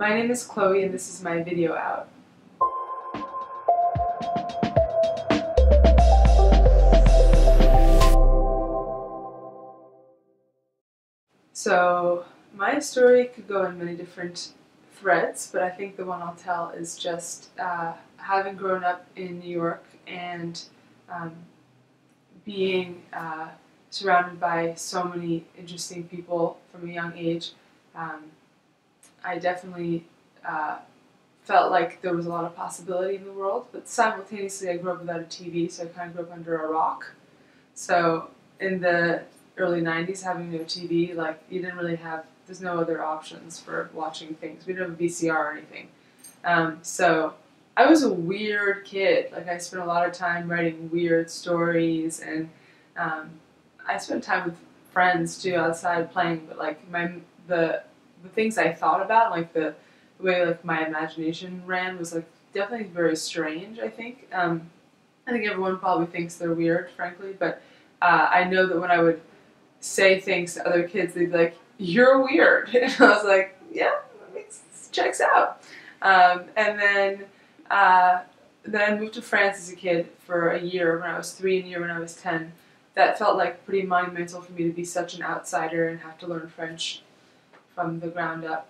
My name is Chloe and this is my video out. So my story could go in many different threads, but I think the one I'll tell is just having grown up in New York and um, being surrounded by so many interesting people from a young age. Um, I definitely felt like there was a lot of possibility in the world, but simultaneously I grew up without a TV, so I kind of grew up under a rock. So in the early 90s, having no TV, like, you didn't really have, there's no other options for watching things. We didn't have a VCR or anything. So I was a weird kid. Like, I spent a lot of time writing weird stories, and I spent time with friends too outside playing, but like the things I thought about, like the way like my imagination ran was like definitely very strange, I think. I think everyone probably thinks they're weird, frankly, but I know that when I would say things to other kids, they'd be like, "You're weird." And I was like, "Yeah, checks out." Then I moved to France as a kid for a year when I was 3 and a year when I was 10. That felt like pretty monumental for me to be such an outsider and have to learn French from the ground up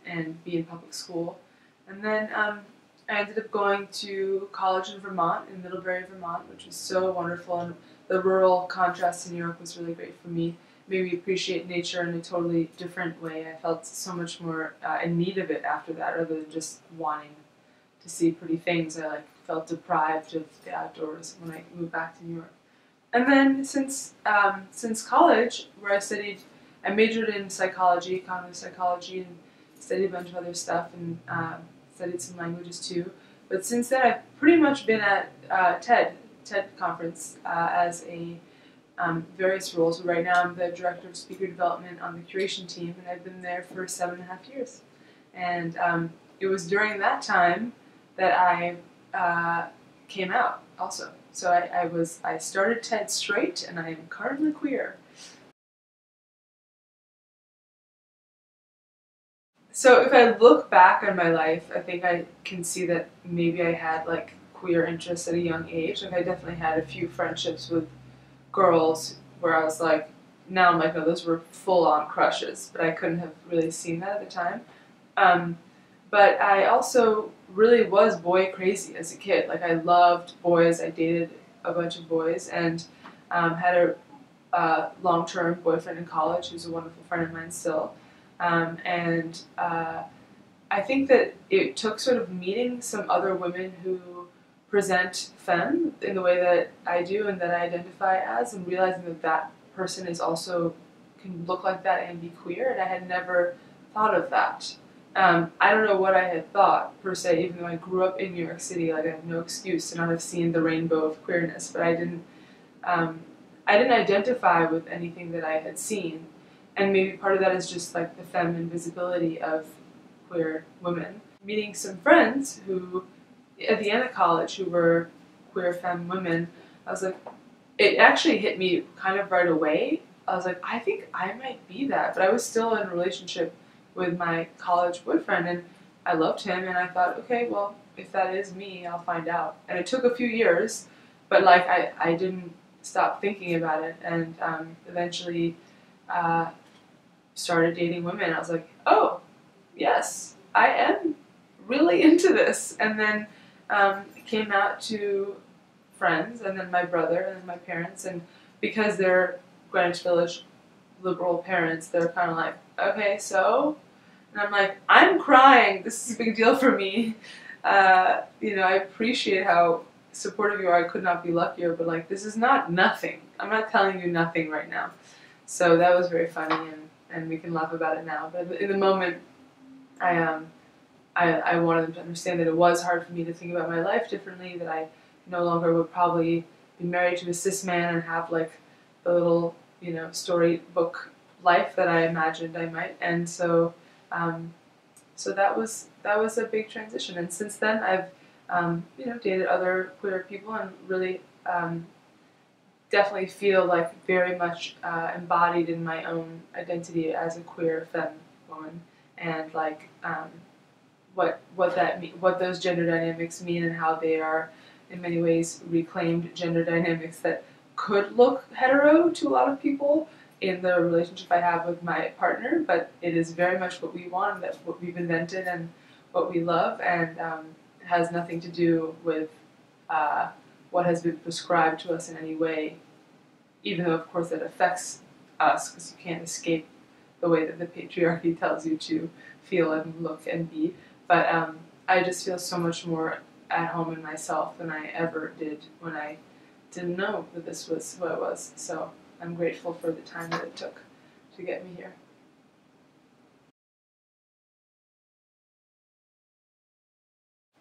and be in public school. And then I ended up going to college in Vermont, in Middlebury, Vermont, which was so wonderful, and the rural contrast to New York was really great for me. Made me appreciate nature in a totally different way. I felt so much more in need of it after that, rather than just wanting to see pretty things. I felt deprived of the outdoors when I moved back to New York. And then since college, where I majored in psychology, cognitive psychology, and studied a bunch of other stuff, and studied some languages too. But since then, I've pretty much been at TED conference as a various roles. Right now, I'm the director of speaker development on the curation team, and I've been there for 7.5 years. And it was during that time that I came out also. So I started TED straight, and I am currently queer. So if I look back on my life, I think I can see that maybe I had like queer interests at a young age. Like, I definitely had a few friendships with girls where I was like, now I'm like, no, those were full-on crushes, but I couldn't have really seen that at the time. Um, but I also really was boy crazy as a kid. Like, I loved boys. I dated a bunch of boys, and had a long-term boyfriend in college who's a wonderful friend of mine still. I think that it took sort of meeting some other women who present femme in the way that I do and that I identify as, and realizing that that person is also can look like that and be queer, and I had never thought of that. I don't know what I had thought, per se, even though I grew up in New York City. Like, I have no excuse to not have seen the rainbow of queerness, but I didn't identify with anything that I had seen. And maybe part of that is just like the feminine visibility of queer women. Meeting some friends who, at the end of college, who were queer femme women, I was like, it actually hit me kind of right away. I was like, I think I might be that. But I was still in a relationship with my college boyfriend, and I loved him, and I thought, okay, well, if that is me, I'll find out. And it took a few years, but like I didn't stop thinking about it, and eventually started dating women. I was like, oh, yes, I am really into this. And then came out to friends, and then my brother, and then my parents, and because they're Greenwich Village liberal parents, they're kind of like, okay, so? And I'm like, I'm crying. This is a big deal for me. I appreciate how supportive you are. I could not be luckier, but like, this is not nothing. I'm not telling you nothing right now. So that was very funny, and we can laugh about it now. But in the moment, I wanted them to understand that it was hard for me to think about my life differently, that I no longer would probably be married to a cis man and have like the little, storybook life that I imagined I might. And so that was a big transition. And since then, I've dated other queer people, and really definitely feel like very much embodied in my own identity as a queer femme woman, and like what those gender dynamics mean and how they are in many ways reclaimed gender dynamics that could look hetero to a lot of people in the relationship I have with my partner, but it is very much what we want, and that's what we've invented and what we love, and has nothing to do with what has been prescribed to us in any way, even though of course that affects us because you can't escape the way that the patriarchy tells you to feel and look and be. But I just feel so much more at home in myself than I ever did when I didn't know that this was who I was. So I'm grateful for the time that it took to get me here.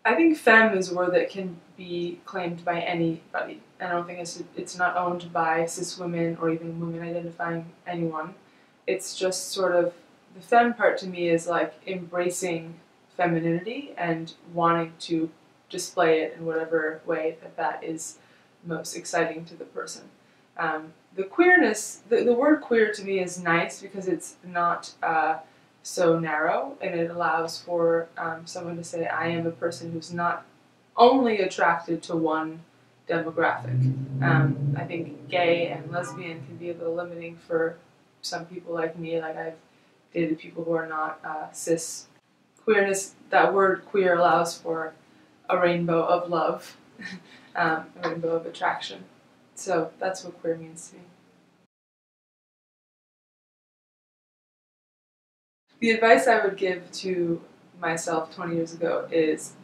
I think femme is a word that can be claimed by anybody. I don't think it's not owned by cis women or even women identifying anyone. It's just sort of, the femme part to me is like embracing femininity and wanting to display it in whatever way that is most exciting to the person. The queerness, the word queer to me is nice because it's not so narrow, and it allows for someone to say, I am a person who's not only attracted to one demographic. I think gay and lesbian can be a little limiting for some people like me. Like, I've dated people who are not cis. Queerness, that word queer allows for a rainbow of love, a rainbow of attraction. So that's what queer means to me. The advice I would give to myself 20 years ago is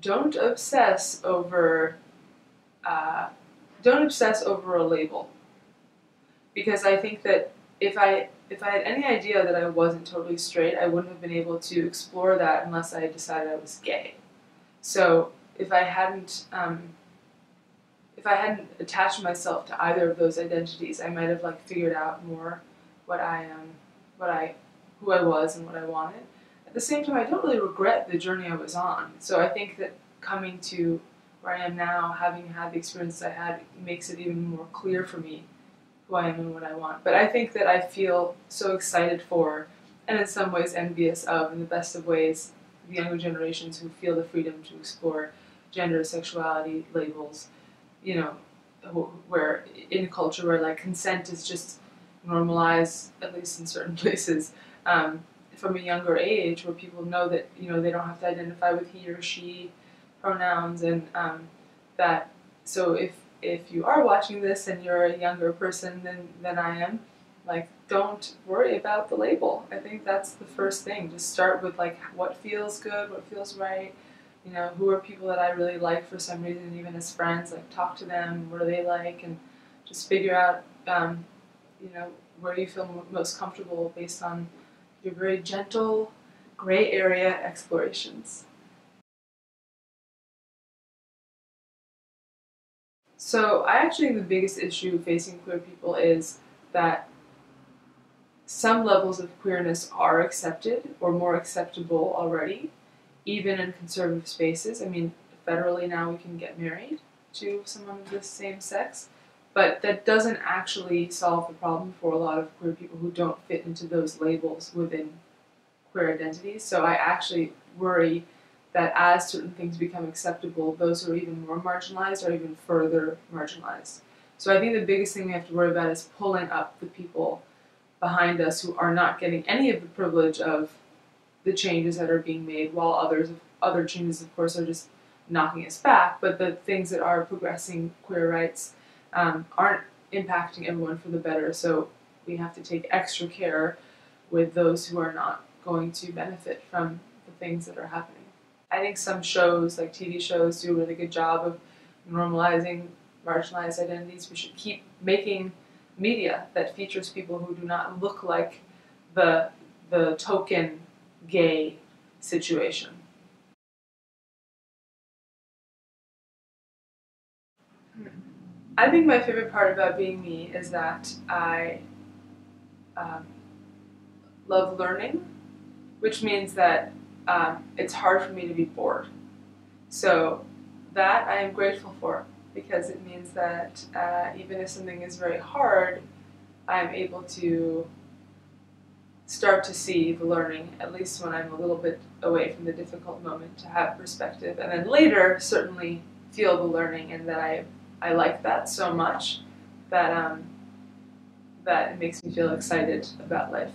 don't obsess over a label, because I think that if I had any idea that I wasn't totally straight, I wouldn't have been able to explore that unless I had decided I was gay. So if I hadn't attached myself to either of those identities, I might have figured out more who I was and what I wanted. At the same time, I don't really regret the journey I was on. So I think that coming to where I am now, having had the experience I had, makes it even more clear for me who I am and what I want. But I think that I feel so excited for, and in some ways envious of, in the best of ways, the younger generations who feel the freedom to explore gender, sexuality, labels, where in a culture where consent is just normalized, at least in certain places, from a younger age, where people know that they don't have to identify with he or she pronouns, and that so if you are watching this and you're a younger person than I am, don't worry about the label. I think that's the first thing. Just start with what feels good, what feels right. Who are people that I really like for some reason, even as friends, talk to them, what do they like, and just figure out, where you feel most comfortable based on your very gentle, gray area explorations. So I actually think the biggest issue facing queer people is that some levels of queerness are accepted or more acceptable already, even in conservative spaces. I mean, federally now we can get married to someone of the same sex, but that doesn't actually solve the problem for a lot of queer people who don't fit into those labels within queer identities. So I actually worry that as certain things become acceptable, those who are even more marginalized are even further marginalized. So I think the biggest thing we have to worry about is pulling up the people behind us who are not getting any of the privilege of the changes that are being made, while other changes, of course, are just knocking us back. But the things that are progressing queer rights aren't impacting everyone for the better. So we have to take extra care with those who are not going to benefit from the things that are happening. I think some shows, like TV shows, do a really good job of normalizing marginalized identities. We should keep making media that features people who do not look like the token gay situation. I think my favorite part about being me is that I love learning, which means that it's hard for me to be bored. So that I am grateful for, because it means that even if something is very hard, I'm able to start to see the learning, at least when I'm a little bit away from the difficult moment, to have perspective. And then later, certainly feel the learning, and that I like that so much that, that it makes me feel excited about life.